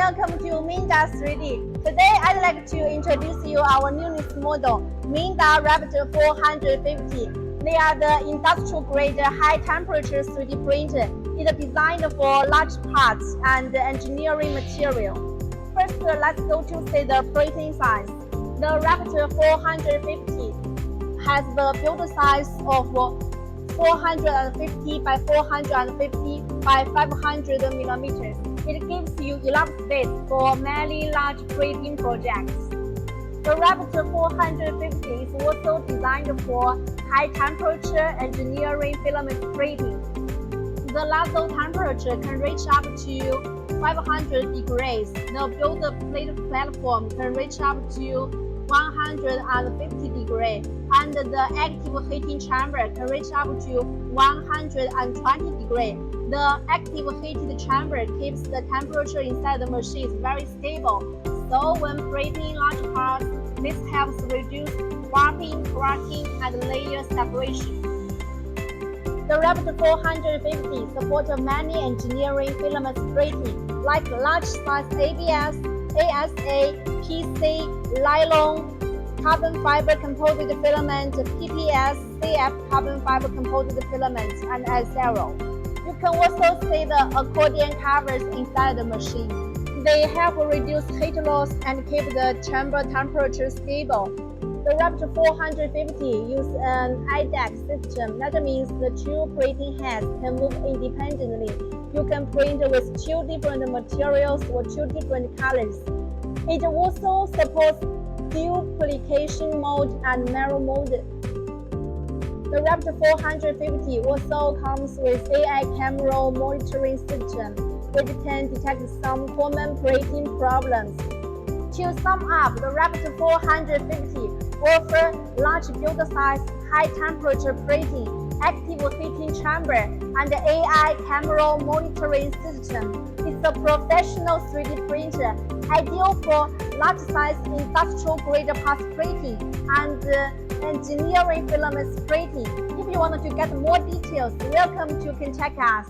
welcome to MINGDA 3D. Today I'd like to introduce you our newest model, MINGDA Raptor 450. They are the industrial-grade high-temperature 3D printer. It's designed for large parts and engineering material. First, let's go to see the printing size. The Raptor 450 has the build size of 450 by 450 by 500 millimeters. It gives you enough space for many large printing projects. The Raptor 450 is also designed for high-temperature engineering filament printing. The Nozzle temperature can reach up to 500 degrees. The build plate platform can reach up to 150 degrees, and the active heating chamber can reach up to 120 degrees. The active heated chamber keeps the temperature inside the machine very stable, so when printing large parts, this helps reduce warping, cracking, and layer separation. The Raptor 450 supports many engineering filament printing, like large-size ABS, ASA, PC, Nylon, carbon fiber composite filament, PPS-CF carbon fiber composite filament, and S0. You can also see the accordion covers inside the machine. They help reduce heat loss and keep the chamber temperature stable. The Raptor 450 uses an IDEX system. That means the two printing heads can move independently. You can print with two different materials or two different colors. It also supports duplication mode and mirror mode. The Raptor 450 also comes with AI camera monitoring system, which can detect some common printing problems. To sum up, the Raptor 450 offers large build size, high temperature printing, active heating chamber, and AI camera monitoring system. It's a professional 3D printer, ideal for large-size industrial-grade parts printing and engineering filament printing. If you want to get more details, welcome to contact us.